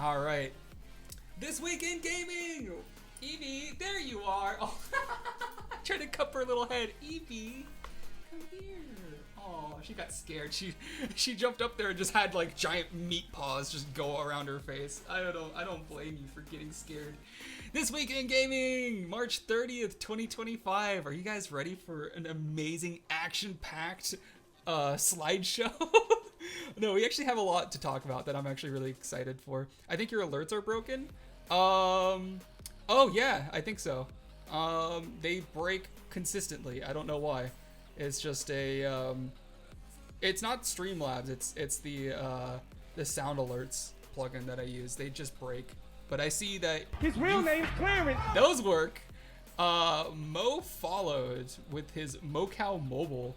All right. This week in gaming, Evie, there you are. Oh, trying to cup her little head. Evie, come here. Oh, she got scared. She jumped up there and just had like giant meat paws just go around her face. I don't blame you for getting scared. This week in gaming, March 30th, 2025. Are you guys ready for an amazing action-packed slideshow? No, we actually have a lot to talk about that I'm actually really excited for. I think your alerts are broken. Oh yeah, I think so. They break consistently. I don't know why. It's just a, it's not Streamlabs. It's the sound alerts plugin that I use. They just break. But I see that his real name's Clarence. Those work. Mo followed with his MoCal Mobile.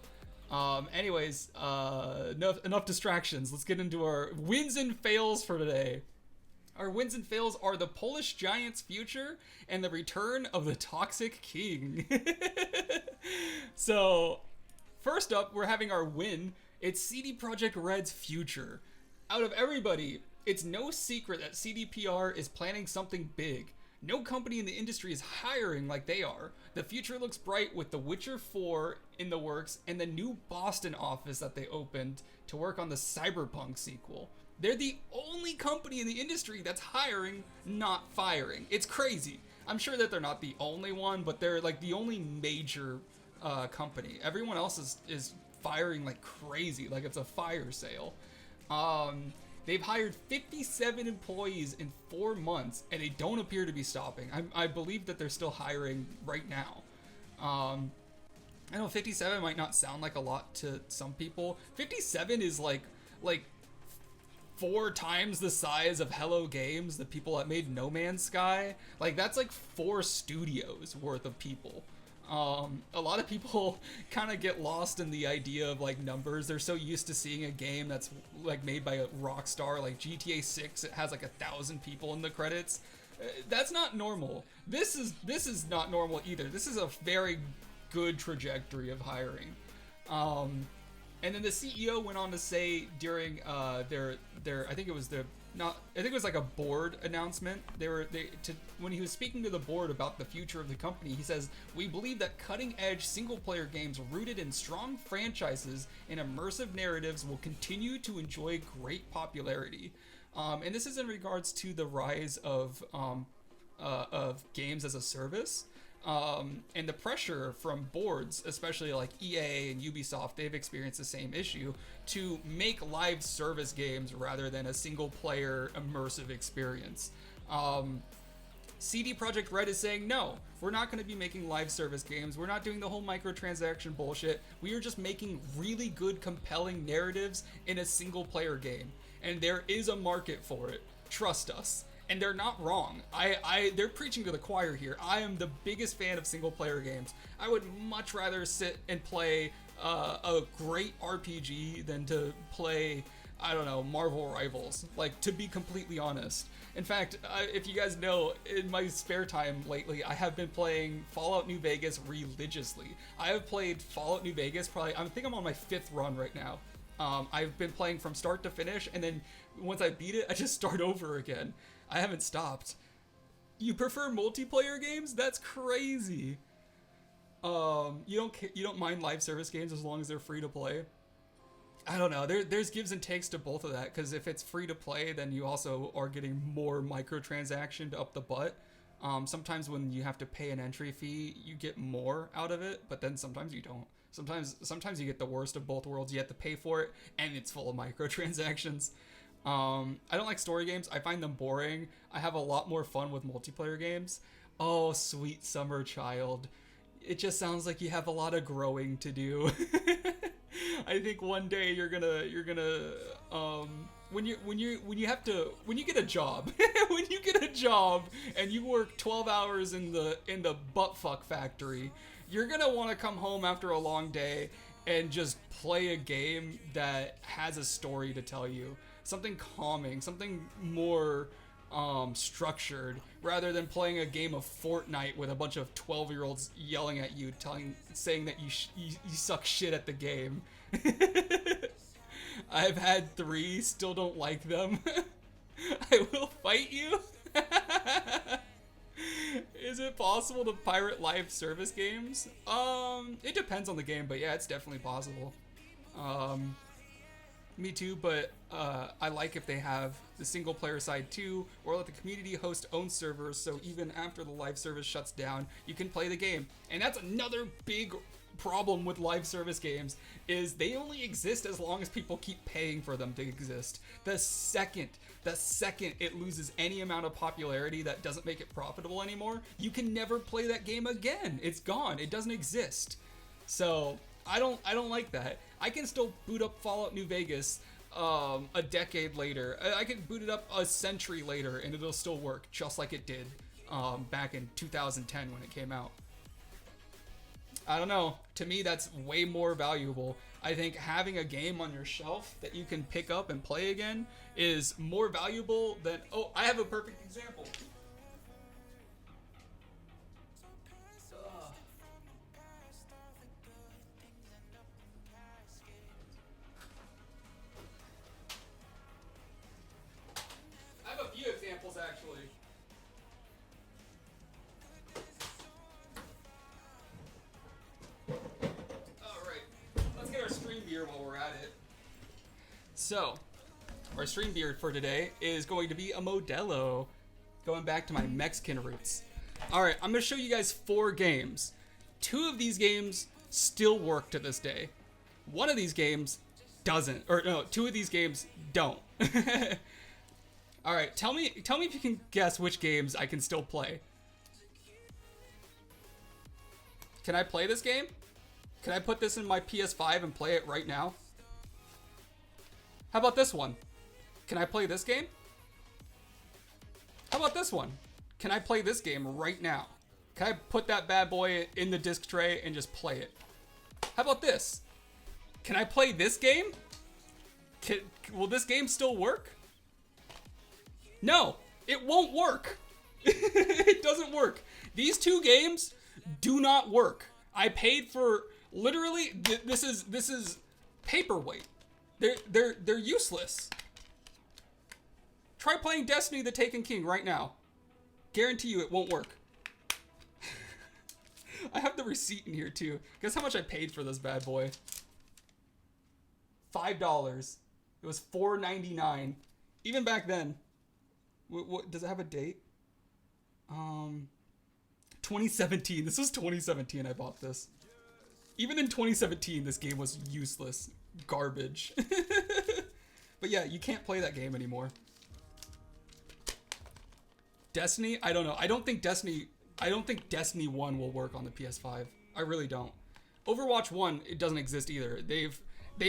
Anyways, enough distractions. Let's get into our wins and fails for today. Our wins and fails are the Polish Giants' future and the return of the Toxic King. So, first up, we're having our win. It's CD Projekt Red's future. Out of everybody, it's no secret that CDPR is planning something big. No company in the industry is hiring like they are. The future looks bright with The Witcher 4 in the works and the new Boston office that they opened to work on the Cyberpunk sequel. They're the only company in the industry that's hiring, not firing. It's crazy. I'm sure that they're not the only one, but they're like the only major company. Everyone else is firing like crazy, like it's a fire sale. They've hired 57 employees in 4 months, and they don't appear to be stopping. I believe that they're still hiring right now. I know 57 might not sound like a lot to some people. 57 is like 4 times the size of Hello Games, the people that made No Man's Sky. Like, that's like 4 studios worth of people. A lot of people kind of get lost in the idea of like numbers. They're so used to seeing a game that's like made by a Rockstar, like GTA 6. It has like 1,000 people in the credits. That's not normal. This is not normal either. This is a very good trajectory of hiring. And then the CEO went on to say during their I think it was like a board announcement. When he was speaking to the board about the future of the company, he says, "We believe that cutting-edge single-player games rooted in strong franchises and immersive narratives will continue to enjoy great popularity." And this is in regards to the rise of games as a service. And the pressure from boards, especially like EA and Ubisoft, they've experienced the same issue to make live service games rather than a single player immersive experience. CD Projekt Red is saying, no, we're not going to be making live service games. We're not doing the whole microtransaction bullshit. We are just making really good, compelling narratives in a single player game. And there is a market for it. Trust us. And they're not wrong. They're preaching to the choir here. I am the biggest fan of single player games. I would much rather sit and play a great RPG than to play, I don't know, Marvel Rivals. Like, to be completely honest. In fact, if you guys know, in my spare time lately, I have been playing Fallout New Vegas religiously. I have played Fallout New Vegas I think I'm on my 5th run right now. I've been playing from start to finish, and then once I beat it, I just start over again. I haven't stopped. You prefer multiplayer games? That's crazy. You don't mind live service games as long as they're free to play? I don't know. There's gives and takes to both of that, because if it's free to play, then you also are getting more microtransaction up the butt. Sometimes when you have to pay an entry fee, you get more out of it, but then sometimes you don't. Sometimes you get the worst of both worlds. You have to pay for it, and it's full of microtransactions. I don't like story games. I find them boring. I have a lot more fun with multiplayer games. Oh, sweet summer child. It just sounds like you have a lot of growing to do. I think one day you're gonna when you get a job when you get a job and you work 12 hours in the buttfuck factory, you're gonna want to come home after a long day and just play a game that has a story to tell you, something calming, something more structured, rather than playing a game of Fortnite with a bunch of 12-year-olds yelling at you, saying that you suck shit at the game. I've had 3, still don't like them. I will fight you? Is it possible to pirate live service games? It depends on the game, but yeah, it's definitely possible. Me too, but I like if they have the single player side too, or let the community host own servers, so even after the live service shuts down, you can play the game. And that's another big problem with live service games, is they only exist as long as people keep paying for them to exist. The second it loses any amount of popularity that doesn't make it profitable anymore, you can never play that game again. It's gone. It doesn't exist. So I don't like that. I can still boot up Fallout New Vegas a decade later. I can boot it up a century later and it'll still work just like it did back in 2010 when it came out. I don't know. To me, that's way more valuable. I think having a game on your shelf that you can pick up and play again is more valuable than... Oh, I have a perfect example. I have a few examples, actually. Beer while we're at it. So, our stream beer for today is going to be a Modelo, going back to my Mexican roots. Alright, I'm going to show you guys 4 games. 2 of these games still work to this day. 1 of these games doesn't, or no, 2 of these games don't. Alright, tell me if you can guess which games I can still play. Can I play this game? Can I put this in my PS5 and play it right now? How about this one? Can I play this game? How about this one? Can I play this game right now? Can I put that bad boy in the disc tray and just play it? How about this? Can I play this game? Will this game still work? No, it won't work. It doesn't work. These 2 games do not work. I paid for... Literally, this is paperweight. They're useless. Try playing Destiny: The Taken King right now. Guarantee you it won't work. I have the receipt in here too. Guess how much I paid for this bad boy? $5. It was $4.99. Even back then. What does it have a date? 2017. This was 2017 I bought this. Even in 2017, this game was useless. Garbage. But yeah, you can't play that game anymore. Destiny? I don't know. I don't think Destiny 1 will work on the PS5. I really don't. Overwatch 1, it doesn't exist either. They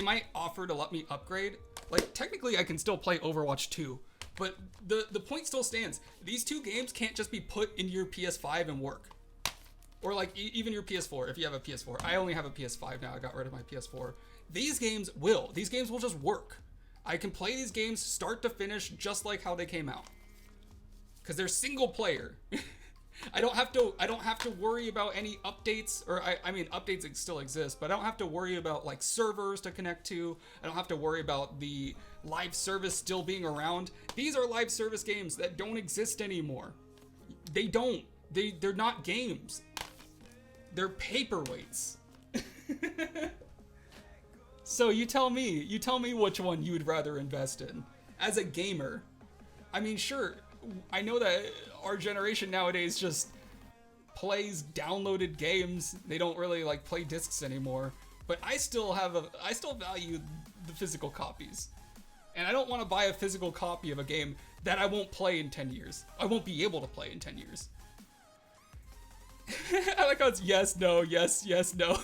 might offer to let me upgrade. Like, technically, I can still play Overwatch 2. But the point still stands. These 2 games can't just be put into your PS5 and work. Or like even your PS4, if you have a PS4. I only have a PS5 now. I got rid of my PS4. These games will just work. I can play these games start to finish just like how they came out. Because they're single player. I don't have to worry about any updates, or I mean updates still exist, but I don't have to worry about like servers to connect to. I don't have to worry about the live service still being around. These are live service games that don't exist anymore. They're not games. They're paperweights. So you tell me which one you would rather invest in. As a gamer, I mean, sure, I know that our generation nowadays just plays downloaded games. They don't really like play discs anymore. But I still value the physical copies. And I don't want to buy a physical copy of a game that I won't play in 10 years. I won't be able to play in 10 years. I like how it's yes, no, yes, yes, no.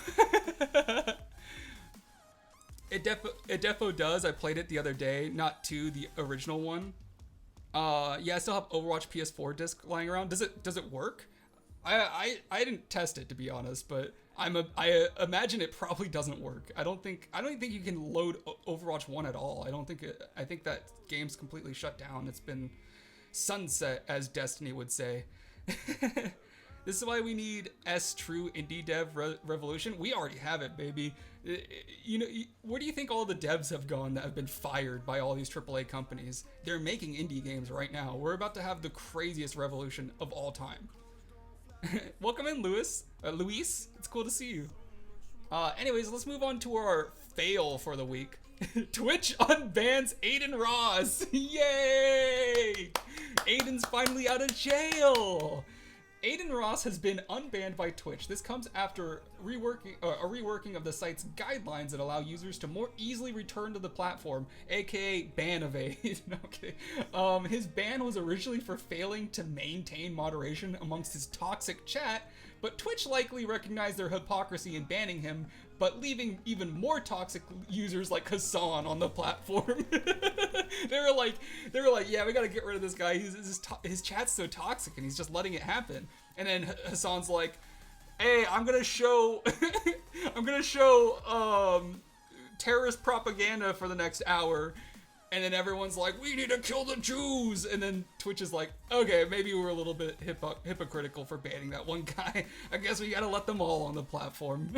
It defo does. I played it the other day, not to the original one. Yeah, I still have Overwatch PS4 disc lying around. Does it work? I didn't test it, to be honest, but I imagine it probably doesn't work. I don't think you can load Overwatch 1 at all. I think that game's completely shut down. It's been sunset, as Destiny would say. This is why we need true indie dev revolution. We already have it, baby. You know, where do you think all the devs have gone that have been fired by all these AAA companies? They're making indie games right now. We're about to have the craziest revolution of all time. Welcome in, Luis. Luis, it's cool to see you. Anyways, let's move on to our fail for the week. Twitch unbans Aiden Ross. Yay! Aiden's finally out of jail. Aiden Ross has been unbanned by Twitch. This comes after a reworking of the site's guidelines that allow users to more easily return to the platform, aka ban evade. Okay. His ban was originally for failing to maintain moderation amongst his toxic chat, but Twitch likely recognized their hypocrisy in banning him, but leaving even more toxic users like Hassan on the platform. they were like, yeah, we gotta get rid of this guy. His chat's so toxic, and he's just letting it happen. And then Hassan's like, hey, I'm gonna show terrorist propaganda for the next hour. And then everyone's like, we need to kill the Jews. And then Twitch is like, okay, maybe we're a little bit hypocritical for banning that one guy. I guess we gotta let them all on the platform.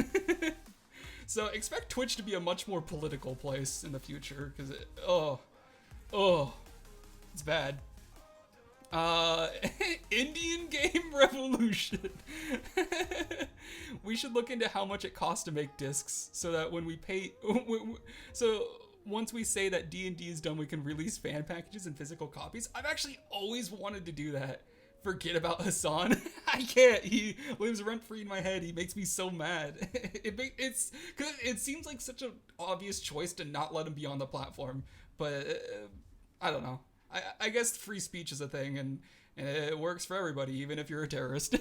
So expect Twitch to be a much more political place in the future, because it's bad. Indian game revolution. We should look into how much it costs to make discs, so that when we pay, once we say that D&D is done, we can release fan packages and physical copies. I've actually always wanted to do that. Forget about Hassan. I can't. He lives rent-free in my head. He makes me so mad. It's because it seems like such an obvious choice to not let him be on the platform. But I don't know. I guess free speech is a thing, and it works for everybody, even if you're a terrorist.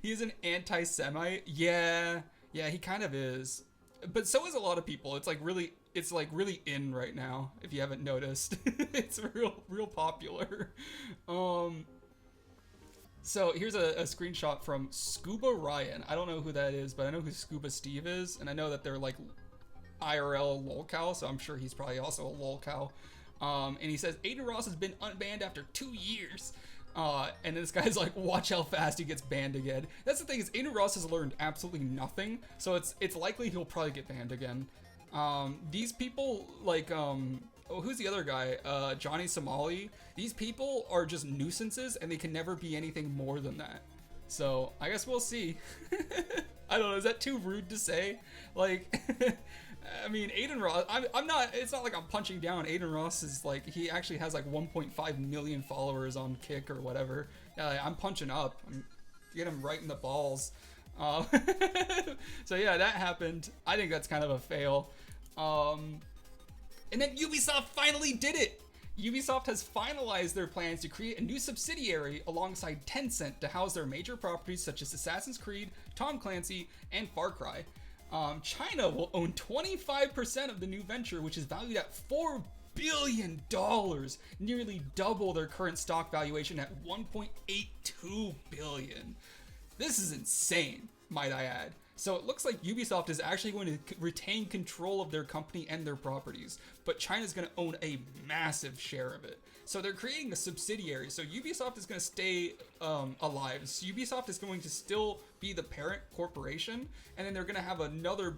He's an anti-Semite. Yeah, he kind of is. But so is a lot of people. It's like really in right now, if you haven't noticed. It's real popular. So here's a screenshot from Scuba Ryan. I don't know who that is, but I know who Scuba Steve is, and I know that they're like IRL lolcow, so I'm sure he's probably also a lolcow. And he says, Aiden Ross has been unbanned after 2 years. And this guy's like, watch how fast he gets banned again. That's the thing, is Aiden Ross has learned absolutely nothing, so it's likely he'll probably get banned again. These people, like, who's the other guy? Johnny Somali. These people are just nuisances, and they can never be anything more than that. So, I guess we'll see. I don't know, is that too rude to say? Like, I mean, Aiden Ross, I'm not, it's not like I'm punching down. Aiden Ross is like, he actually has like 1.5 million followers on Kick or whatever. I'm punching up. I'm get him right in the balls. So yeah, that happened. I think that's kind of a fail. And then Ubisoft finally did it. Ubisoft has finalized their plans to create a new subsidiary alongside Tencent to house their major properties such as Assassin's Creed, Tom Clancy, and Far Cry. China will own 25% of the new venture, which is valued at $4 billion, nearly double their current stock valuation at $1.82 billion. This is insane, might I add. So it looks like Ubisoft is actually going to retain control of their company and their properties, but China's going to own a massive share of it. So they're creating a subsidiary. So Ubisoft is going to stay alive. So Ubisoft is going to still be the parent corporation, and then they're going to have another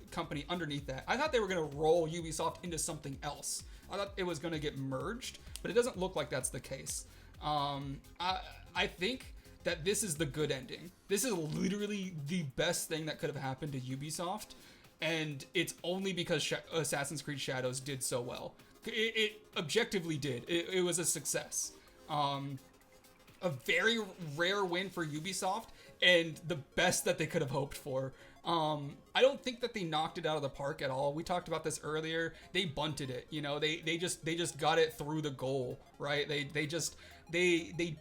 company underneath that. I thought they were going to roll Ubisoft into something else. I thought it was going to get merged, but it doesn't look like that's the case. I think that this is the good ending. This is literally the best thing that could have happened to Ubisoft, and it's only because Assassin's Creed Shadows did so well. It objectively did. It was a success. A very rare win for Ubisoft, and the best that they could have hoped for. I don't think that they knocked it out of the park at all. We talked about this earlier. They bunted it. You know, they just got it through the goal, right? They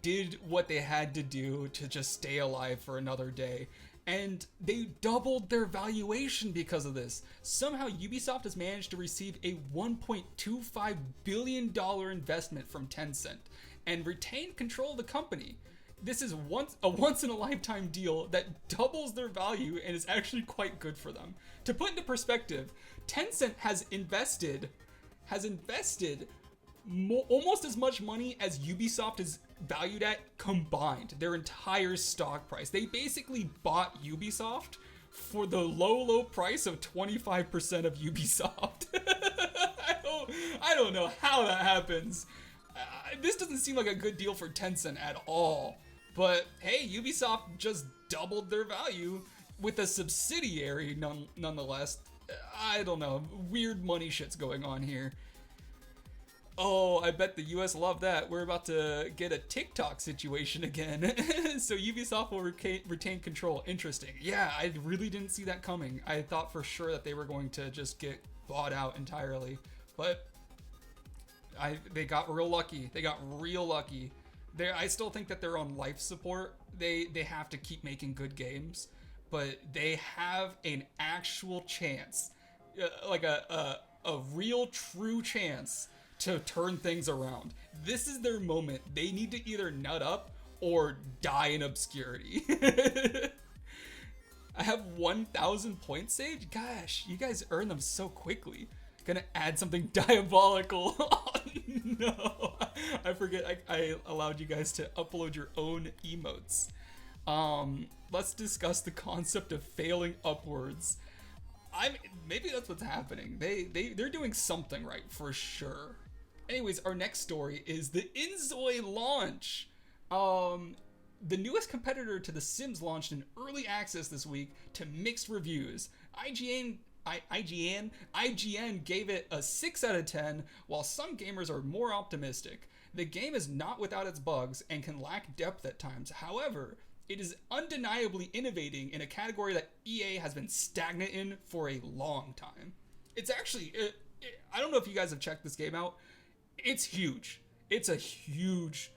did what they had to do to just stay alive for another day. And they doubled their valuation because of this. Somehow Ubisoft has managed to receive a $1.25 billion investment from Tencent and retain control of the company. This is a once-in-a-lifetime deal that doubles their value and is actually quite good for them. To put into perspective, Tencent has invested almost as much money as Ubisoft is valued at combined, their entire stock price. They basically bought Ubisoft for the low price of 25% of Ubisoft. I don't know how that happens. This doesn't seem like a good deal for Tencent at all. But hey, Ubisoft just doubled their value with a subsidiary nonetheless. I don't know. Weird money shit's going on here. Oh, I bet the US love that. We're about to get a TikTok situation again. So Ubisoft will retain control. Interesting. Yeah, I really didn't see that coming. I thought for sure that they were going to just get bought out entirely. But they got real lucky. I still think that they're on life support. They have to keep making good games. But they have an actual chance. Like a real true chance to turn things around. This is their moment. They need to either nut up or die in obscurity. I have 1,000 points saved? Gosh, you guys earn them so quickly. Gonna add something diabolical. Oh, no. I forget I allowed you guys to upload your own emotes. Let's discuss the concept of failing upwards. Maybe that's what's happening. They're doing something right for sure. Anyways, our next story is the InZOI launch. The newest competitor to The Sims launched in early access this week to mixed reviews. IGN gave it a 6 out of 10, while some gamers are more optimistic. The game is not without its bugs and can lack depth at times. However, it is undeniably innovating in a category that EA has been stagnant in for a long time. It's actually, I don't know if you guys have checked this game out. It's huge. It's a huge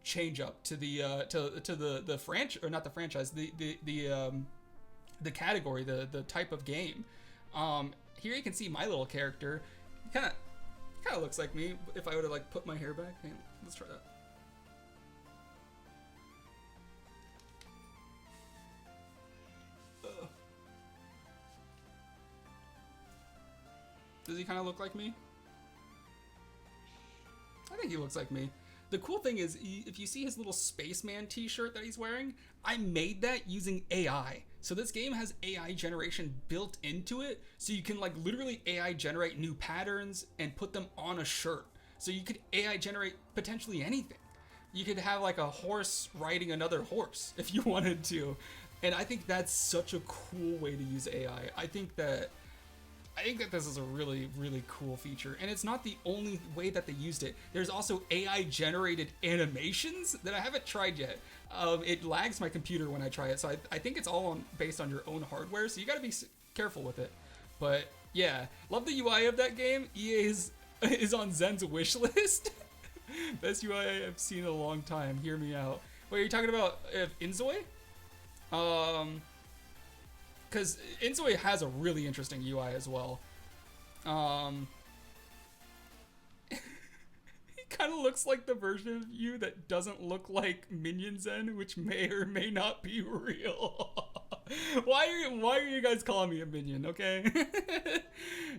change up to the franchise, or not the franchise, the category, the type of game. Here you can see my little character. Kind of looks like me if I were to like put my hair back. Hang on, let's try that. Does he kind of look like me? I think he looks like me. The cool thing is, if you see his little spaceman t-shirt that he's wearing, I made that using AI. So this game has AI generation built into it, so you can like literally AI generate new patterns and put them on a shirt. So you could AI generate potentially anything. You could have like a horse riding another horse if you wanted to. And I think that's such a cool way to use AI. I think that this is a really, really cool feature. And it's not the only way that they used it. There's also AI generated animations that I haven't tried yet. It lags my computer when I try it. So I think it's all based on your own hardware. So you gotta be careful with it. But yeah, love the UI of that game. EA is on Zen's wish list. Best UI I've seen in a long time. Hear me out. Wait, are you talking about InZOI? Because InZOI has a really interesting UI as well. He kind of looks like the version of you that doesn't look like Minion Zen, which may or may not be real. Why are you guys calling me a minion? Okay. Yeah,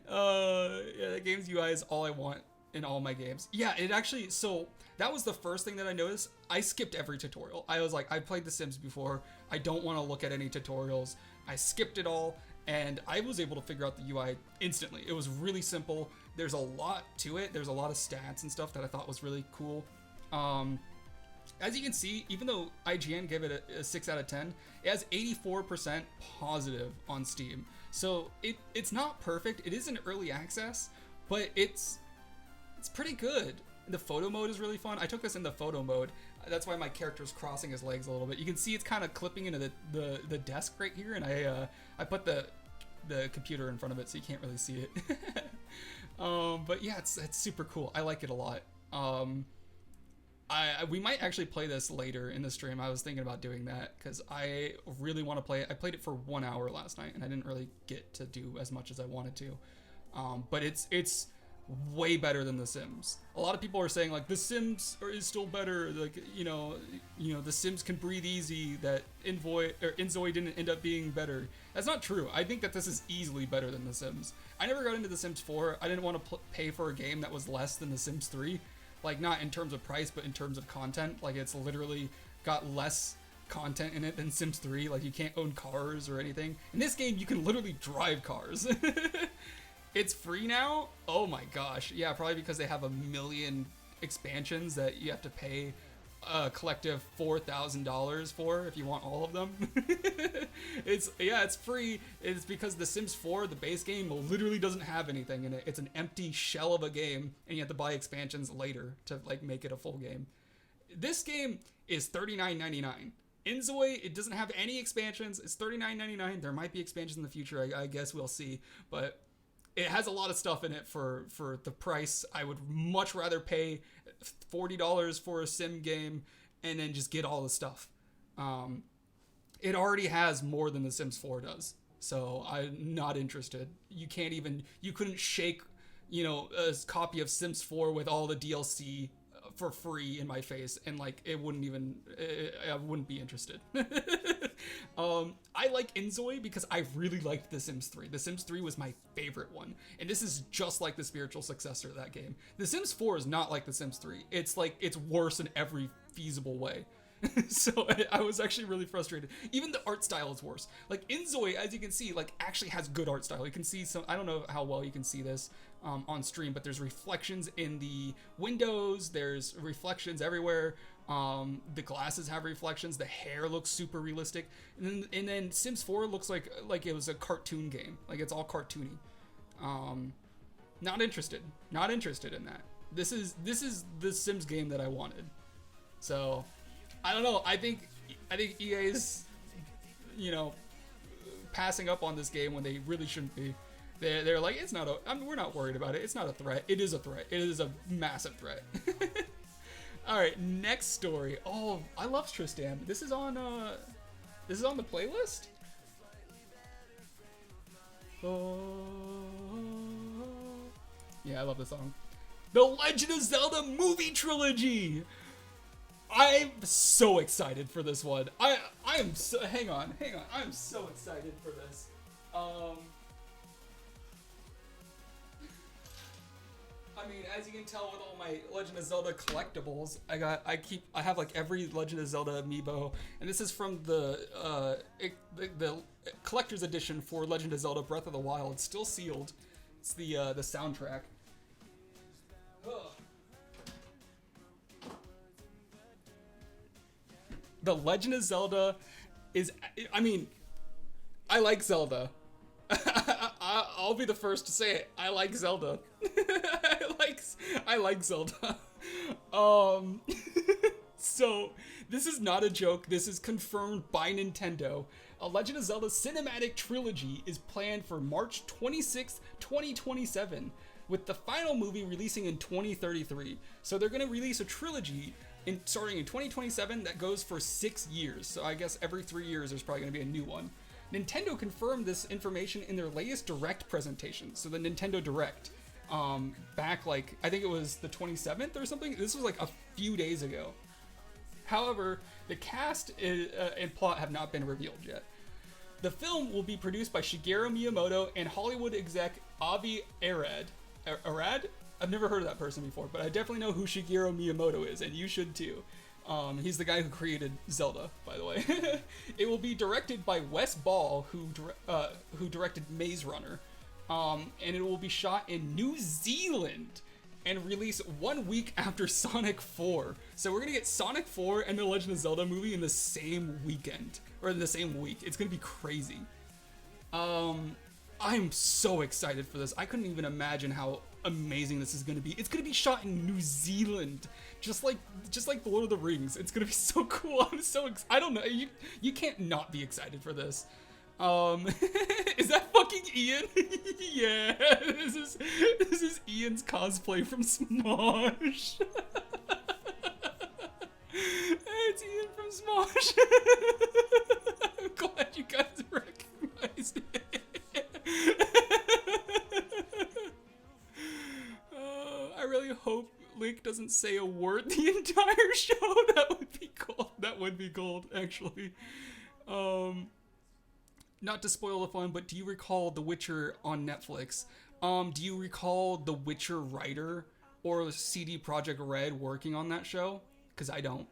that game's UI is all I want in all my games. Yeah, it actually. So that was the first thing that I noticed. I skipped every tutorial. I was like, I played The Sims before. I don't want to look at any tutorials. I skipped it all, and I was able to figure out the UI instantly. It was really simple. There's a lot to it. There's a lot of stats and stuff that I thought was really cool. As you can see, even though IGN gave it a 6 out of 10, it has 84% positive on Steam. So it's not perfect. It is in early access, but it's pretty good. The photo mode is really fun. I took this in the photo mode. That's why my character is crossing his legs a little bit. You can see it's kind of clipping into the desk right here, and I put the computer in front of it so you can't really see it. But yeah, it's super cool. I like it a lot. We might actually play this later in the stream. I was thinking about doing that because I really want to play it. I played it for 1 hour last night, and I didn't really get to do as much as I wanted to. But it's way better than The Sims. A lot of people are saying like The Sims is still better. Like The Sims can breathe easy. That InZOI didn't end up being better. That's not true. I think that this is easily better than The Sims. I never got into The Sims 4. I didn't want to pay for a game that was less than The Sims 3. Like not in terms of price, but in terms of content. Like it's literally got less content in it than Sims 3. Like you can't own cars or anything. In this game, you can literally drive cars. It's free now? Oh my gosh. Yeah, probably because they have a million expansions that you have to pay a collective $4,000 for if you want all of them. It's free. It's because The Sims 4, the base game, literally doesn't have anything in it. It's an empty shell of a game, and you have to buy expansions later to like make it a full game. This game is $39.99. InZOI, it doesn't have any expansions. It's $39.99. There might be expansions in the future. I guess we'll see. But it has a lot of stuff in it for the price. I would much rather pay $40 for a sim game and then just get all the stuff. It already has more than The Sims 4 does. So I'm not interested. You couldn't shake, a copy of Sims 4 with all the DLC for free in my face, and like I wouldn't be interested. I like InZOI because I really liked The Sims 3. The Sims 3 was my favorite one, and this is just like the spiritual successor of that game. The Sims 4 is not like The Sims 3. It's worse in every feasible way. So I was actually really frustrated. Even the art style is worse. Like InZOI, as you can see, like actually has good art style. You can see some, I don't know how well you can see this on stream, but there's reflections in the windows. There's reflections everywhere. The glasses have reflections. The hair looks super realistic. And then Sims 4 looks like it was a cartoon game. Like it's all cartoony. Not interested. Not interested in that. This is the Sims game that I wanted. So I don't know. I think EA's, passing up on this game when they really shouldn't be. They're like, we're not worried about it. It's not a threat. It is a threat. It is a massive threat. All right, next story. Oh, I love Tristan. This is on the playlist. Oh, yeah, I love this song. The Legend of Zelda movie trilogy. I'm so excited for this one. I am so, hang on. I'm so excited for this. I mean, as you can tell with all my Legend of Zelda collectibles, I have like every Legend of Zelda amiibo, and this is from the collector's edition for Legend of Zelda Breath of the Wild. It's still sealed. It's the soundtrack. Ugh. The Legend of Zelda is, I mean, I like Zelda. I'll be the first to say it. I like Zelda. I like Zelda. So this is not a joke. This is confirmed by Nintendo. A Legend of Zelda cinematic trilogy is planned for March 26th, 2027, with the final movie releasing in 2033. So they're going to release a trilogy starting in 2027 that goes for 6 years. So I guess every 3 years there's probably going to be a new one. Nintendo confirmed this information in their latest Direct presentation. So the Nintendo Direct, back like, I think it was the 27th or something. This was like a few days ago. However, the cast and plot have not been revealed yet. The film will be produced by Shigeru Miyamoto and Hollywood exec Avi Arad. Arad? I've never heard of that person before, but I definitely know who Shigeru Miyamoto is, and you should too. He's the guy who created Zelda, by the way. It will be directed by Wes Ball, who directed Maze Runner. And it will be shot in New Zealand and released 1 week after Sonic 4. So we're gonna get Sonic 4 and the Legend of Zelda movie in the same weekend, or in the same week. It's gonna be crazy. I'm so excited for this. I couldn't even imagine how amazing this is gonna be. It's gonna be shot in New Zealand, just like the Lord of the Rings. It's gonna be so cool. I don't know. You can't not be excited for this. Is that fucking Ian? Yeah, this is Ian's cosplay from Smosh. It's Ian from Smosh. I'm glad you guys recognized it. doesn't say a word the entire show. That would be gold. That would be gold, actually. Not to spoil the fun, but do you recall The Witcher on Netflix? Do you recall The Witcher writer or CD Projekt Red working on that show? Because I don't.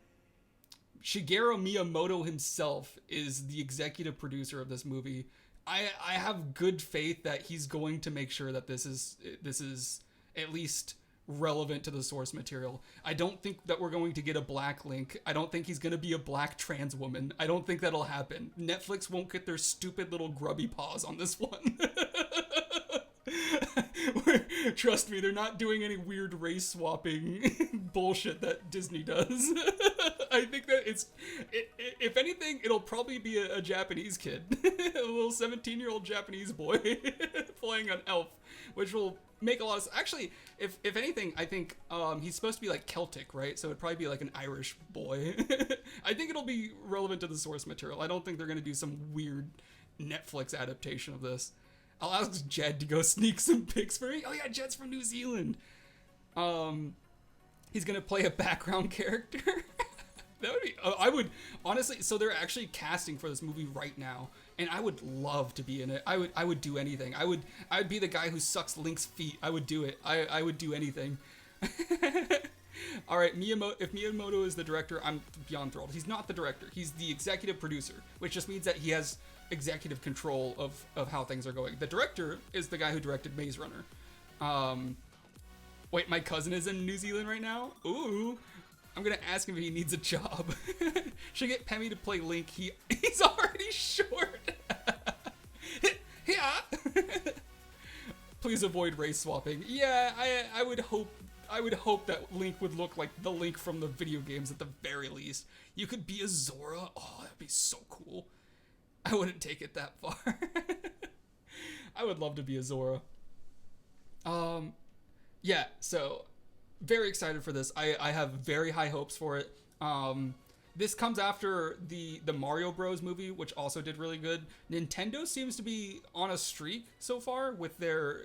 Shigeru Miyamoto himself is the executive producer of this movie. I have good faith that he's going to make sure that this is at least relevant to the source material. I don't think that we're going to get a black Link. I don't think he's going to be a black trans woman. I don't think that'll happen. Netflix won't get their stupid little grubby paws on this one. Trust me, they're not doing any weird race swapping bullshit that Disney does. I think that if anything, it'll probably be a Japanese kid, a little 17-year-old Japanese boy playing an elf, which will make a lot of. Actually, if anything, I think he's supposed to be like Celtic, right? So it'd probably be like an Irish boy. I think it'll be relevant to the source material. I don't think they're gonna do some weird Netflix adaptation of this. I'll ask Jed to go sneak some pics for me. Oh yeah, Jed's from New Zealand. He's gonna play a background character. That would be. I would honestly. So they're actually casting for this movie right now, and I would love to be in it. I would do anything. I would be the guy who sucks Link's feet. I would do it. I would do anything. All right, Miyamoto. If Miyamoto is the director, I'm beyond thrilled. He's not the director. He's the executive producer, which just means that he has executive control of how things are going. The director is the guy who directed Maze Runner. Wait, my cousin is in New Zealand right now? Ooh. I'm gonna ask him if he needs a job. Should get Pemmy to play Link. He's already short. Yeah. Please avoid race swapping. Yeah, I would hope that Link would look like the Link from the video games at the very least. You could be a Zora. Oh, that'd be so cool. I wouldn't take it that far. I would love to be a Zora. Yeah, so very excited for this. I have very high hopes for it. This comes after the Mario Bros movie, which also did really good. Nintendo seems to be on a streak so far with their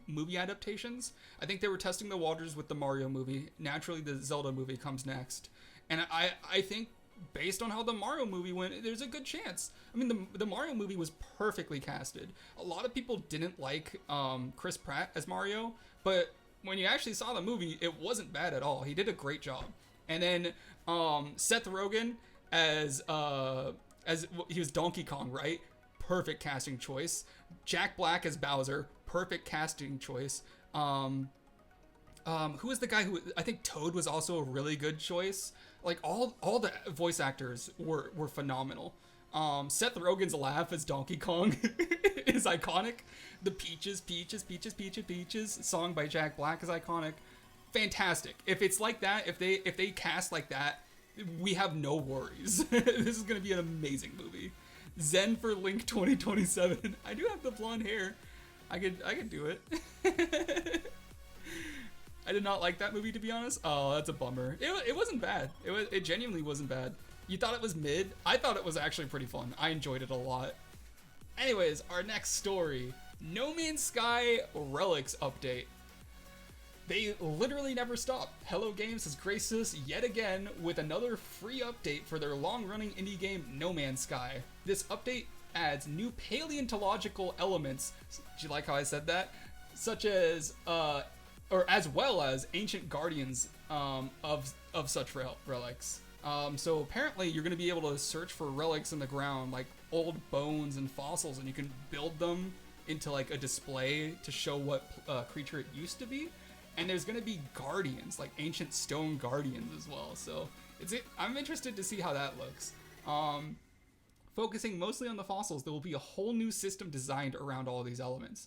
movie adaptations. I think they were testing the waters with the Mario movie. Naturally, the Zelda movie comes next, and I think based on how the Mario movie went, there's a good chance. I mean, the Mario movie was perfectly casted. A lot of people didn't like Chris Pratt as Mario, but when you actually saw the movie, it wasn't bad at all. He did a great job. And then Seth Rogen as he was Donkey Kong, right? Perfect casting choice. Jack Black as Bowser, perfect casting choice. Who was the guy who I think Toad was also a really good choice. Like all the voice actors were phenomenal. Seth Rogen's laugh as Donkey Kong is iconic. The Peaches song by Jack Black is iconic. Fantastic. If it's like that, if they cast like that, we have no worries. This is gonna be an amazing movie. Zen for Link 2027. I do have the blonde hair. I could do it. I did not like that movie, to be honest. Oh, that's a bummer. It wasn't bad. It genuinely wasn't bad. You thought it was mid? I thought it was actually pretty fun. I enjoyed it a lot. Anyways, our next story. No Man's Sky Relics update. They literally never stop. Hello Games has graced us yet again with another free update for their long-running indie game No Man's Sky. This update adds new paleontological elements. Do you like how I said that? Such as, or as well as ancient guardians of such relics. So apparently you're going to be able to search for relics in the ground, like old bones and fossils, and you can build them into like a display to show what creature it used to be. And there's going to be guardians, like ancient stone guardians as well. So I'm interested to see how that looks. Focusing mostly on the fossils, there will be a whole new system designed around all of these elements.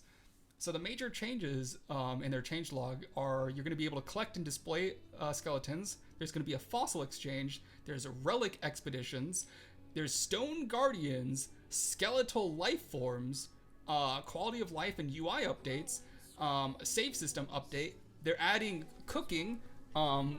So the major changes in their changelog are you're going to be able to collect and display skeletons. There's going to be a fossil exchange. There's relic expeditions. There's stone guardians, skeletal life forms, quality of life and UI updates, a save system update. They're adding cooking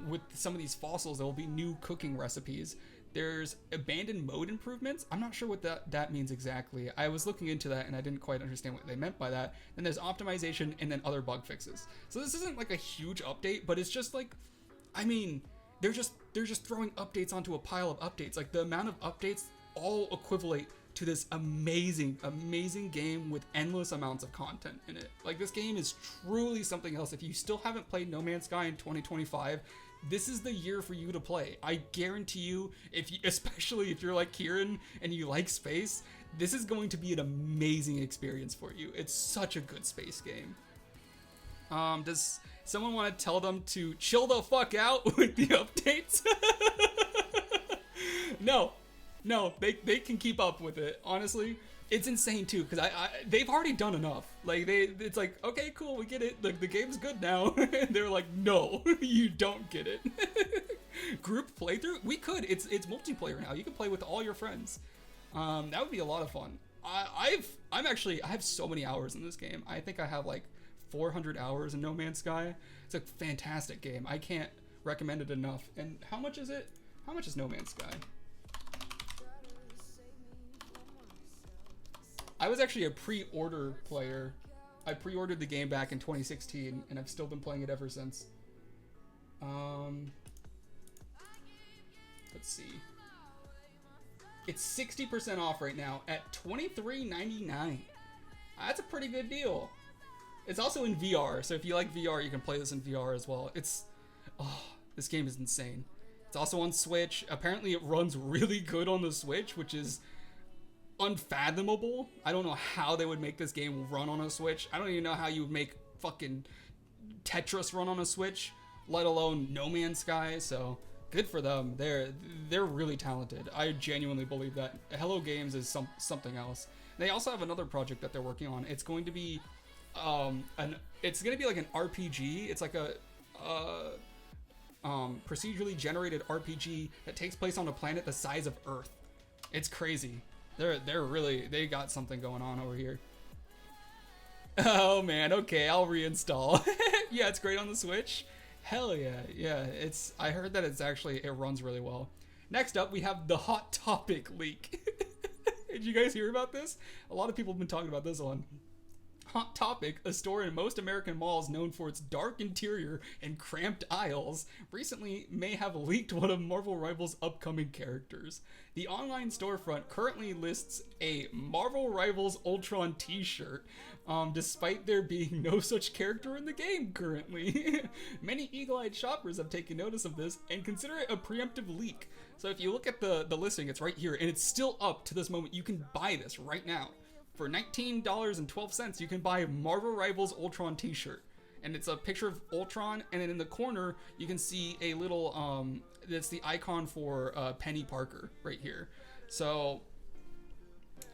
with some of these fossils. There will be new cooking recipes. There's abandoned mode improvements. I'm not sure what that means exactly. I was looking into that and I didn't quite understand what they meant by that. Then there's optimization and then other bug fixes. So this isn't like a huge update, but it's just like, I mean, they're just throwing updates onto a pile of updates. Like the amount of updates all equivalent to this amazing game with endless amounts of content in it. Like this game is truly something else. If you still haven't played No Man's Sky in 2025, this is the year for you to play. I guarantee you, especially if you're like Kieran and you like space, this is going to be an amazing experience for you. It's such a good space game. Does someone want to tell them to chill the fuck out with the updates? No, they can keep up with it. Honestly, it's insane too because they've already done enough. Like it's like, okay, cool, we get it. Like the game's good now. And they're like, no, you don't get it. Group playthrough? We could. It's multiplayer now. You can play with all your friends. That would be a lot of fun. I have so many hours in this game. I think I have like 400 hours in No Man's Sky. It's a fantastic game. I can't recommend it enough. And how much is it? How much is No Man's Sky? I was actually a pre-order player. I pre-ordered the game back in 2016, and I've still been playing it ever since. Let's see. It's 60% off right now at $23.99. That's a pretty good deal. It's also in VR, so if you like VR, you can play this in VR as well. This game is insane. It's also on Switch. Apparently it runs really good on the Switch, which is unfathomable. I don't know how they would make this game run on a Switch. I don't even know how you would make fucking Tetris run on a Switch, let alone No Man's Sky. So good for them. They're really talented. I genuinely believe that. Hello Games is something else. They also have another project that they're working on. It's going to be like an RPG. It's like a procedurally generated RPG that takes place on a planet the size of Earth. It's crazy. They got something going on over here. Oh man, okay, I'll reinstall. Yeah, it's great on the Switch. Hell yeah, yeah. I heard that it runs really well. Next up, we have the Hot Topic leak. Did you guys hear about this? A lot of people have been talking about this one. Hot Topic, a store in most American malls known for its dark interior and cramped aisles, recently may have leaked one of Marvel Rivals' upcoming characters. The online storefront currently lists a Marvel Rivals Ultron t-shirt, despite there being no such character in the game currently. Many eagle-eyed shoppers have taken notice of this and consider it a preemptive leak. So if you look at the listing, it's right here, and it's still up to this moment. You can buy this right now. For $19.12, you can buy Marvel Rivals Ultron t-shirt. And it's a picture of Ultron, and then in the corner, you can see a little, that's the icon for Penny Parker right here. So,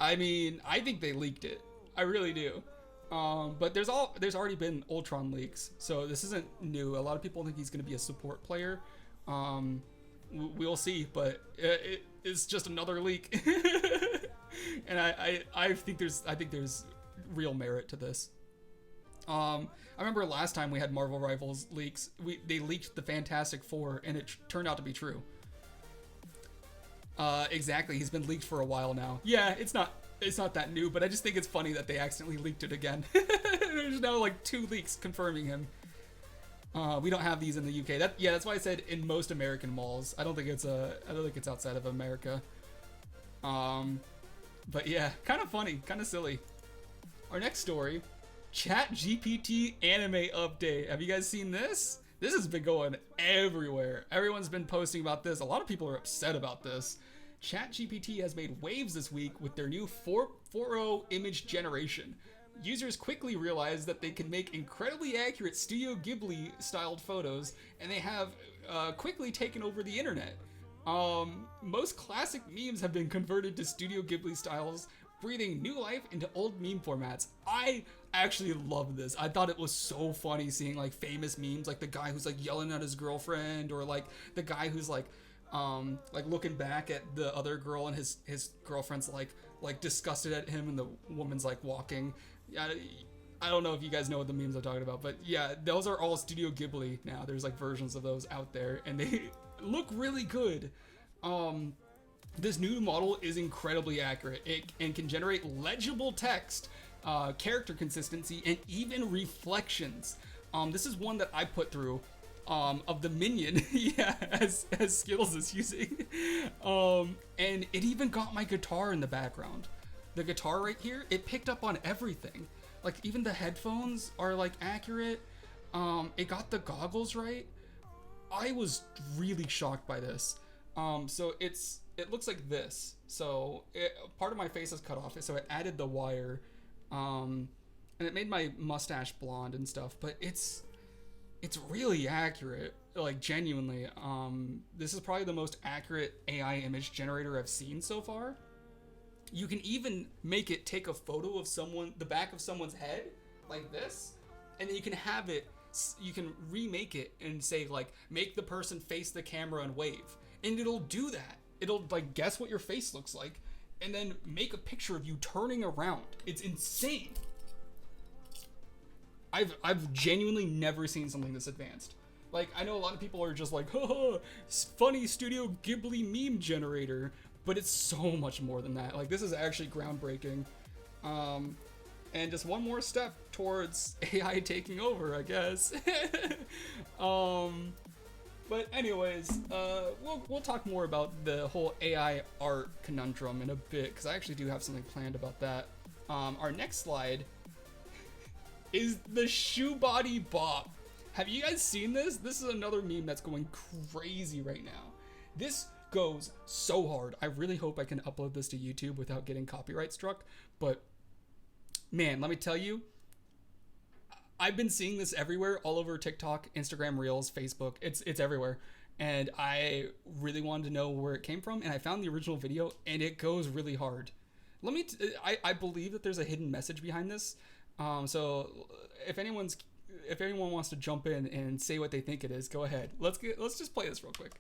I mean, I think they leaked it. I really do. But there's already been Ultron leaks, so this isn't new. A lot of people think he's going to be a support player. We'll see, but it's just another leak. And I think there's real merit to this. I remember last time we had Marvel Rivals leaks, they leaked the Fantastic Four, and it turned out to be true. Exactly, he's been leaked for a while now. Yeah, it's not that new, but I just think it's funny that they accidentally leaked it again. There's now like 2 leaks confirming him. We don't have these in the UK. That's why I said in most American malls. I don't think it's outside of America. But yeah, kind of funny, kind of silly. Our next story, ChatGPT anime update. Have you guys seen this? This has been going everywhere. Everyone's been posting about this. A lot of people are upset about this. ChatGPT has made waves this week with their new 4.0 image generation. Users quickly realized that they can make incredibly accurate Studio Ghibli styled photos, and they have quickly taken over the internet. Most classic memes have been converted to Studio Ghibli styles, breathing new life into old meme formats. I actually love this. I thought it was so funny seeing like famous memes, like the guy who's like yelling at his girlfriend, or like the guy who's like looking back at the other girl, and his girlfriend's like disgusted at him, and the woman's like walking. I don't know if you guys know what the memes I'm talking about, but yeah, those are all Studio Ghibli now. There's like versions of those out there, and they look really good. This new model is incredibly accurate and can generate legible text, character consistency, and even reflections. This is one that I put through of the minion, yeah, as Skittles is using. And it even got my guitar in the background. The guitar right here, it picked up on everything. Like even the headphones are like accurate. It got the goggles right. I was really shocked by this. So it looks like this. So part of my face is cut off, so it added the wire, and it made my mustache blonde and stuff. But it's really accurate, like genuinely. This is probably the most accurate AI image generator I've seen so far. You can even make it take a photo of the back of someone's head, like this, and then you can have it. You can remake it and say like, make the person face the camera and wave, and it'll do that. It'll like guess what your face looks like, and then make a picture of you turning around. It's insane. I've genuinely never seen something this advanced. Like, I know a lot of people are just like, haha, funny Studio Ghibli meme generator, but it's so much more than that. Like, this is actually groundbreaking. And just one more step towards AI taking over, I guess. But anyways, we'll talk more about the whole AI art conundrum in a bit, because I actually do have something planned about that. Our next slide is the shoe body bop. Have you guys seen this? This is another meme that's going crazy right now. This goes so hard. I really hope I can upload this to YouTube without getting copyright struck, but man, let me tell you, I've been seeing this everywhere, all over TikTok, Instagram Reels, Facebook. It's everywhere. And I really wanted to know where it came from, and I found the original video, and it goes really hard. I believe that there's a hidden message behind this. So if anyone wants to jump in and say what they think it is, go ahead. Let's just play this real quick.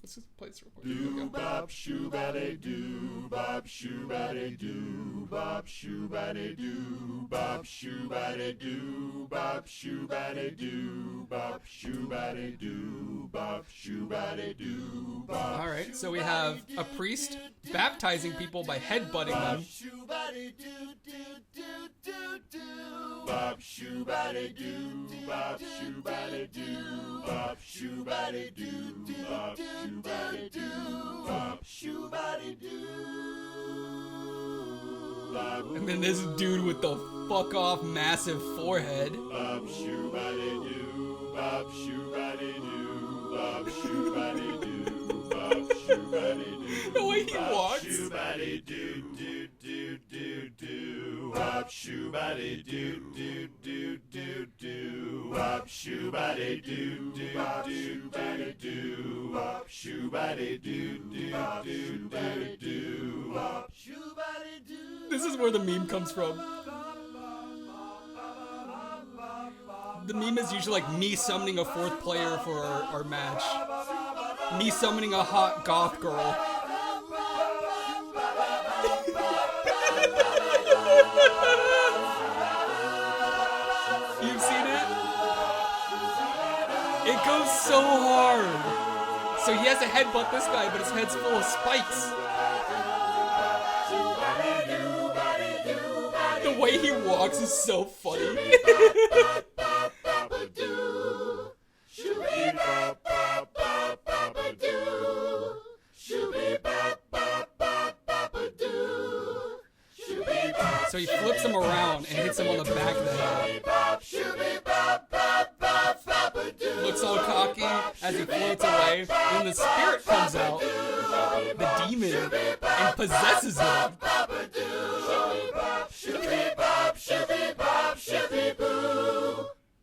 Let's just play this real quick. Do bop shoo baddy do bop shoo baddy do bop shoo baddy do bop shoo baddy do bop shoo baddy do bop shoo baddy do bop shoo baddy do bop. All right, so we have a priest baptizing people by headbutting them. Bop shoo baddy do bop shoo baddy do bop shoo baddy do bop shoo baddy do bop shoo baddy do. And then this dude with the fuck off massive forehead. Bop shoo baddy do bop shoo baddy do bop shoo baddy do bop shoo baddy do. The way he walks. Shoo baddy do do do do do bop shoo baddy do do do do do bop shoo baddy do do do do do bop shoo baddy do do do do do bop shoo baddy do. This is where the meme comes from. The meme is usually like me summoning a fourth player for our match. Me summoning a hot goth girl. You've seen it? It goes so hard. So he has to headbutt this guy, but his head's full of spikes. The way he walks is so funny. So he flips him around and hits him on the back of the head. Looks all cocky as he floats away. Then the spirit comes out, the demon, and possesses him.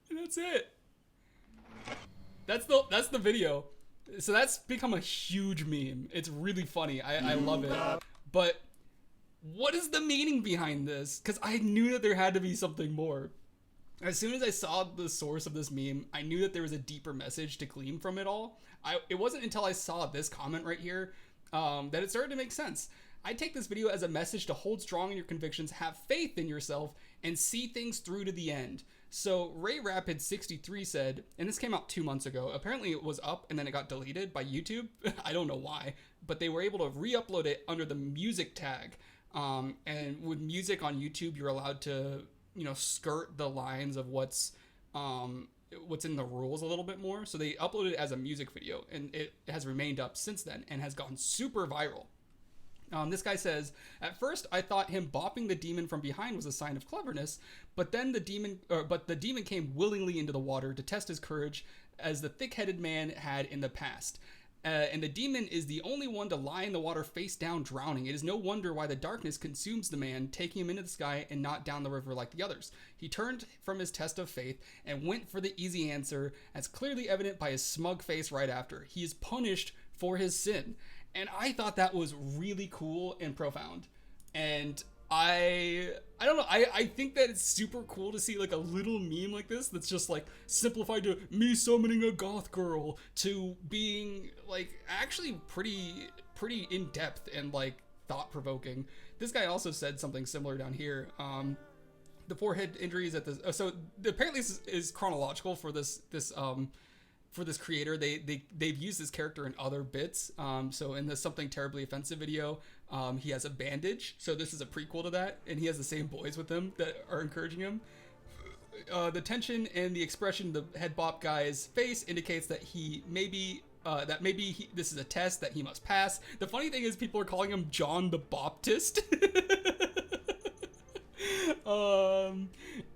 And that's it. That's the video. So that's become a huge meme. It's really funny. I love it. But what is the meaning behind this? Because I knew that there had to be something more. As soon as I saw the source of this meme, I knew that there was a deeper message to glean from it all. It wasn't until I saw this comment right here that it started to make sense. I take this video as a message to hold strong in your convictions, have faith in yourself, and see things through to the end. So Ray Rapid 63 said, and this came out 2 months ago. Apparently it was up and then it got deleted by YouTube. I don't know why, but they were able to re-upload it under the music tag. And with music on YouTube, you're allowed to, skirt the lines of what's in the rules a little bit more. So they uploaded it as a music video, and it has remained up since then and has gone super viral. This guy says, at first I thought him bopping the demon from behind was a sign of cleverness, but the demon came willingly into the water to test his courage, as the thick-headed man had in the past. And the demon is the only one to lie in the water face down, drowning. It is no wonder why the darkness consumes the man, taking him into the sky and not down the river like the others. He turned from his test of faith and went for the easy answer, as clearly evident by his smug face right after. He is punished for his sin. And I thought that was really cool and profound. And I don't know, I think that it's super cool to see like a little meme like this that's just like simplified to me summoning a goth girl to being like actually pretty in depth and like thought provoking. This guy also said something similar down here. The forehead injuries at the so apparently this is chronological for this creator. They've used this character in other bits. So in the Something Terribly Offensive video, he has a bandage. So this is a prequel to that, and he has the same boys with him that are encouraging him. The tension and the expression the head bop guy's face indicates that this is a test that he must pass. The funny thing is people are calling him John the Baptist.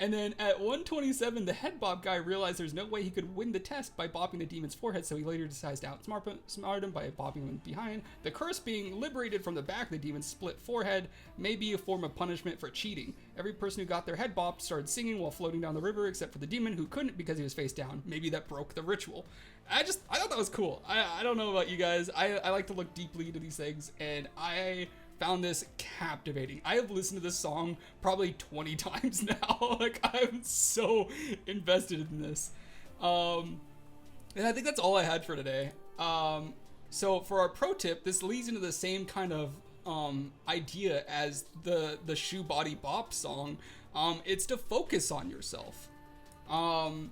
And then at 127, the head bop guy realized there's no way he could win the test by bopping the demon's forehead, so he later decides to outsmart him by bopping him behind. The curse being liberated from the back of the demon's split forehead may be a form of punishment for cheating. Every person who got their head bopped started singing while floating down the river, except for the demon, who couldn't because he was face down. Maybe that broke the ritual. I thought that was cool. I don't know about you guys. I like to look deeply into these things, and I found this captivating. I have listened to this song probably 20 times now. Like, I'm so invested in this. And I think that's all I had for today. So for our pro tip, this leads into the same kind of idea as the Shoe Body Bop song. It's to focus on yourself. An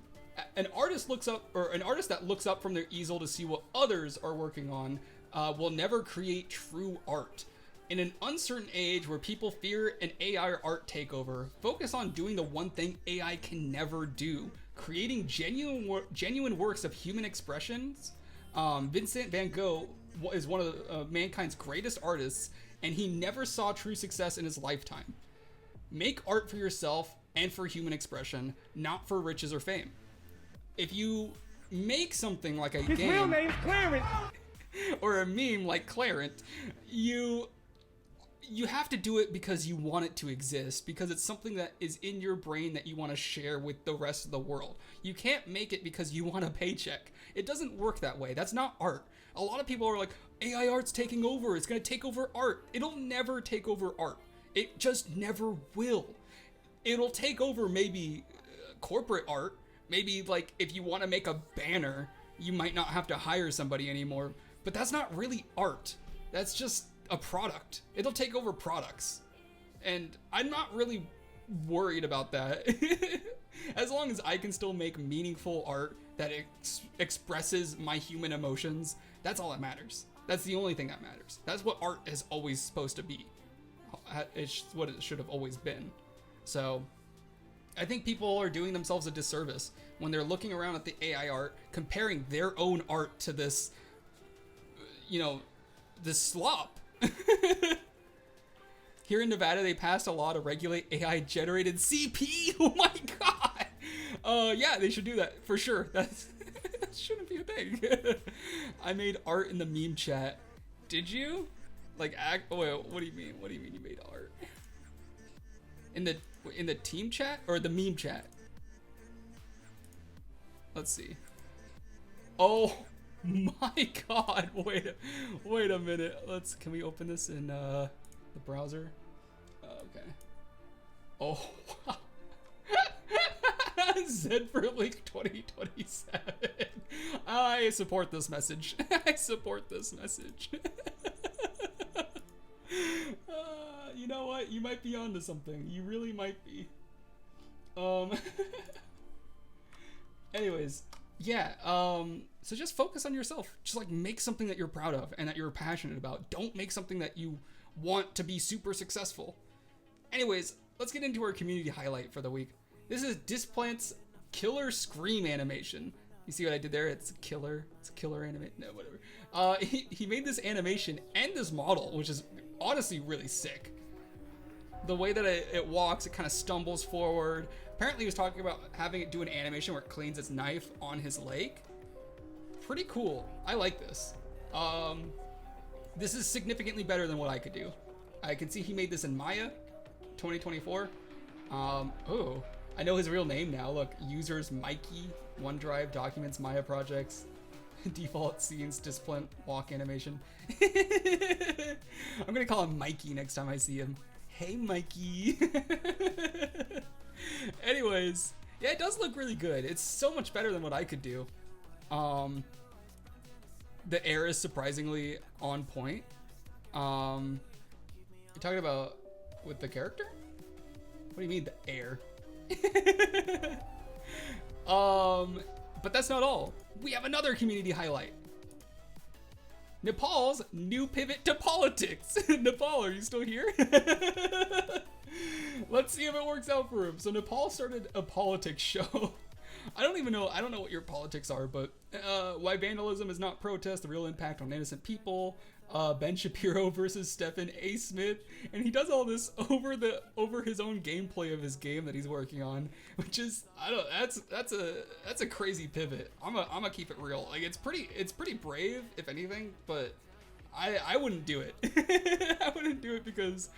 artist that looks up from their easel to see what others are working on will never create true art. In an uncertain age where people fear an AI art takeover, focus on doing the one thing AI can never do: creating genuine works of human expressions. Vincent van Gogh is one of mankind's greatest artists, and he never saw true success in his lifetime. Make art for yourself and for human expression, not for riches or fame. If you make something like a game, his real name's Clarence, or a meme like Clarence, you have to do it because you want it to exist, because it's something that is in your brain that you want to share with the rest of the world. You can't make it because you want a paycheck. It doesn't work that way. That's not art. A lot of people are like, AI art's taking over. It's going to take over art. It'll never take over art. It just never will. It'll take over maybe corporate art. Maybe like if you want to make a banner, you might not have to hire somebody anymore. But that's not really art. That's just a product. It'll take over products, and I'm not really worried about that. As long as I can still make meaningful art that expresses my human emotions, that's all that matters. That's the only thing that matters. That's what art is always supposed to be. It's what it should have always been. So I think people are doing themselves a disservice when they're looking around at the AI art, comparing their own art to this, this slop. Here in Nevada, they passed a law to regulate AI-generated CP. Oh my god! Yeah, they should do that for sure. That shouldn't be a thing. I made art in the meme chat. Did you? Wait, what do you mean? What do you mean you made art? In the team chat or the meme chat? Let's see. Oh my god, wait a minute. Can we open this in the browser? Okay. Oh wow. Z for Link 2027. I support this message. I support this message. You know what? You might be onto something. You really might be. Anyways, yeah. So just focus on yourself. Just like make something that you're proud of and that you're passionate about. Don't make something that you want to be super successful. Anyways, let's get into our community highlight for the week. This is Displant's killer scream animation. You see what I did there? It's killer. It's a killer animation. No, whatever. He made this animation and this model, which is honestly really sick. The way that it walks, it kind of stumbles forward. Apparently, he was talking about having it do an animation where it cleans its knife on his leg. Pretty cool. I like this. This is significantly better than what I could do. I can see he made this in Maya 2024. Oh, I know his real name now. Look, users Mikey, OneDrive, documents, Maya projects, default scenes, Displant, walk animation. I'm gonna call him Mikey next time I see him. Hey, Mikey. Anyways, yeah, it does look really good. It's so much better than what I could do. The air is surprisingly on point. You're talking about with the character? What do you mean the air? But that's not all. We have another community highlight. Nepal's new pivot to politics. Nepal, are you still here? Let's see if it works out for him. So Nepal started a politics show. I don't know what your politics are, but why vandalism is not protest, the real impact on innocent people, Ben Shapiro versus Stephen A. Smith, and he does all this over his own gameplay of his game that he's working on, which is that's a crazy pivot. I'm gonna keep it real. Like it's pretty brave if anything, but I wouldn't do it. I wouldn't do it because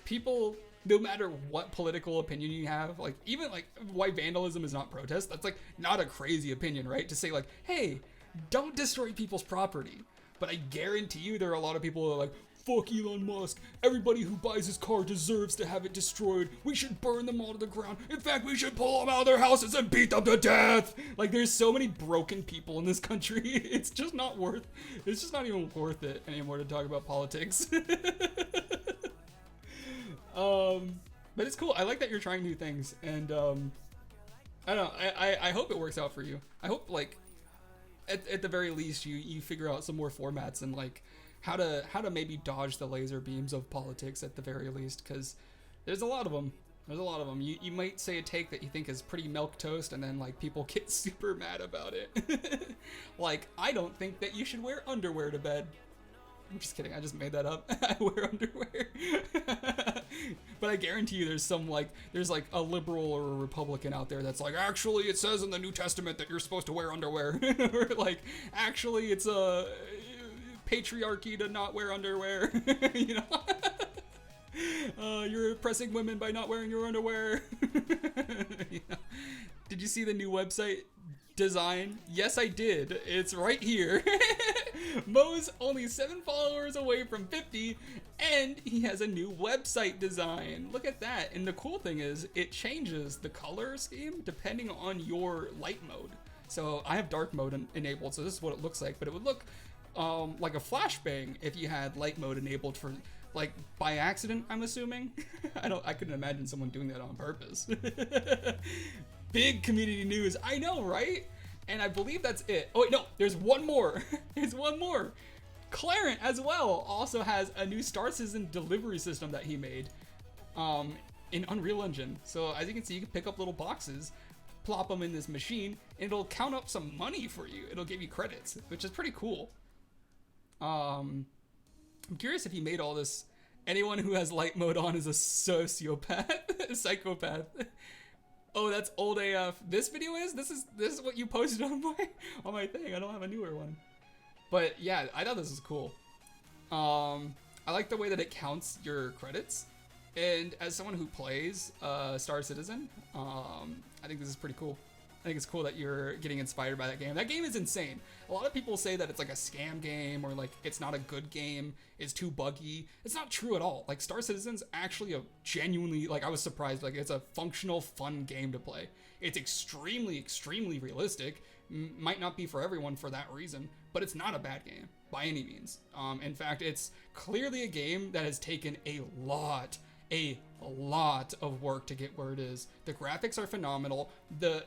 people, no matter what political opinion you have, like even like why vandalism is not protest, that's like not a crazy opinion, right? To say like, hey, don't destroy people's property. But I guarantee you there are a lot of people who are like, fuck Elon Musk. Everybody who buys his car deserves to have it destroyed. We should burn them all to the ground. In fact, we should pull them out of their houses and beat them to death. Like there's so many broken people in this country. It's just not even worth it anymore to talk about politics. But it's cool. I like that you're trying new things, and I don't know. I hope it works out for you. I hope like at the very least you figure out some more formats and like how to maybe dodge the laser beams of politics at the very least, because there's a lot of them. You might say a take that you think is pretty milquetoast, and then like people get super mad about it. Like I don't think that you should wear underwear to bed. I'm just kidding. I just made that up. I wear underwear. But I guarantee you there's like a liberal or a Republican out there that's like, actually it says in the New Testament that you're supposed to wear underwear. Or like, actually it's a patriarchy to not wear underwear. You know? You're oppressing women by not wearing your underwear. You know? Did you see the new website design? Yes, I did. It's right here. Mo's only 7 followers away from 50, and he has a new website design. Look at that. And the cool thing is it changes the color scheme depending on your light mode. So I have dark mode enabled, so this is what it looks like, but it would look like a flashbang if you had light mode enabled for like by accident, I'm assuming. I couldn't imagine someone doing that on purpose. Big community news. I know, right? And I believe that's it. Oh wait, no, there's one more. There's one more. Clarent as well also has a new Star Citizen delivery system that he made in Unreal Engine. So as you can see, you can pick up little boxes, plop them in this machine, and it'll count up some money for you. It'll give you credits, which is pretty cool. I'm curious if he made all this. Anyone who has light mode on is a sociopath, a psychopath. Oh, that's old AF. This video is? This is what you posted on my thing. I don't have a newer one. But yeah, I thought this was cool. I like the way that it counts your credits. And as someone who plays Star Citizen, I think this is pretty cool. I think it's cool that you're getting inspired by that game. That game is insane. A lot of people say that it's like a scam game or like it's not a good game, it's too buggy. It's not true at all. Like Star Citizen's actually a genuinely, like I was surprised, like it's a functional, fun game to play. It's extremely, extremely realistic. Might not be for everyone for that reason, but it's not a bad game by any means. In fact, it's clearly a game that has taken a lot a lot of work to get where it is. The graphics are phenomenal.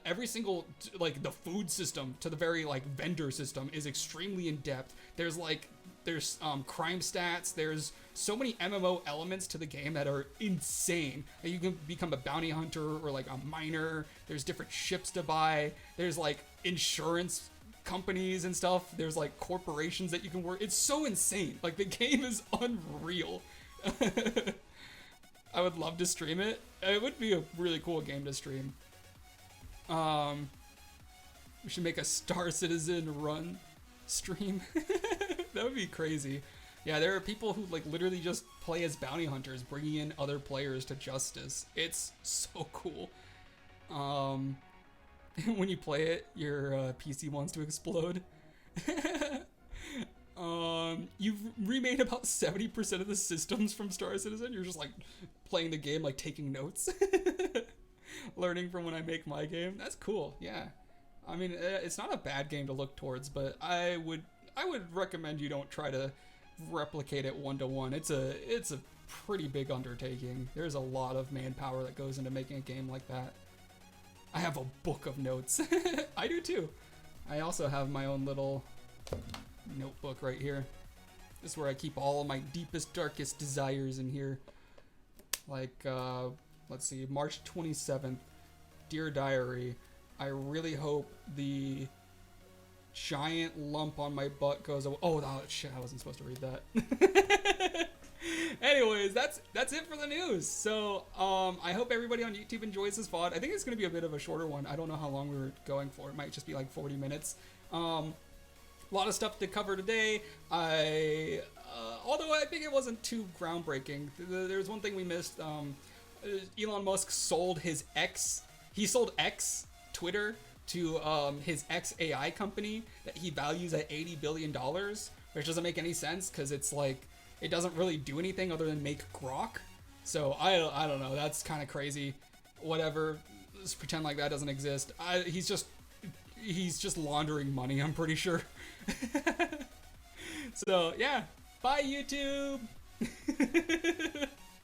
Every single, like, the food system to the very, like, vendor system is extremely in depth. There's crime stats. There's so many MMO elements to the game that are insane. Like, you can become a bounty hunter or like a miner. There's different ships to buy. There's like insurance companies and stuff. There's like corporations that you can work. It's so insane. Like, the game is unreal. I would love to stream it. It would be a really cool game to stream. We should make a Star Citizen run stream. That would be crazy. Yeah, there are people who like literally just play as bounty hunters, bringing in other players to justice. It's so cool. When you play it, your PC wants to explode. You've remade about 70% of the systems from Star Citizen. You're just like playing the game, like taking notes, learning from when I make my game. That's cool. Yeah, I mean, it's not a bad game to look towards, but I would recommend you don't try to replicate it one-to-one. It's a pretty big undertaking. There's a lot of manpower that goes into making a game like that. I have a book of notes. I do too. I also have my own little notebook right here. This is where I keep all of my deepest, darkest desires in here. Like, let's see, March 27th, Dear Diary. I really hope the giant lump on my butt goes away. Oh, shit, I wasn't supposed to read that. Anyways, that's it for the news. So, I hope everybody on YouTube enjoys this VOD. I think it's going to be a bit of a shorter one. I don't know how long we were going for. It might just be like 40 minutes. A lot of stuff to cover today. Although I think it wasn't too groundbreaking. There's one thing we missed. Elon Musk sold his X. He sold X, Twitter, to his X AI company that he values at $80 billion, which doesn't make any sense because it's like, it doesn't really do anything other than make grok. So I don't know. That's kind of crazy. Whatever. Let's pretend like that doesn't exist. He's just laundering money, I'm pretty sure. So yeah. Bye, YouTube.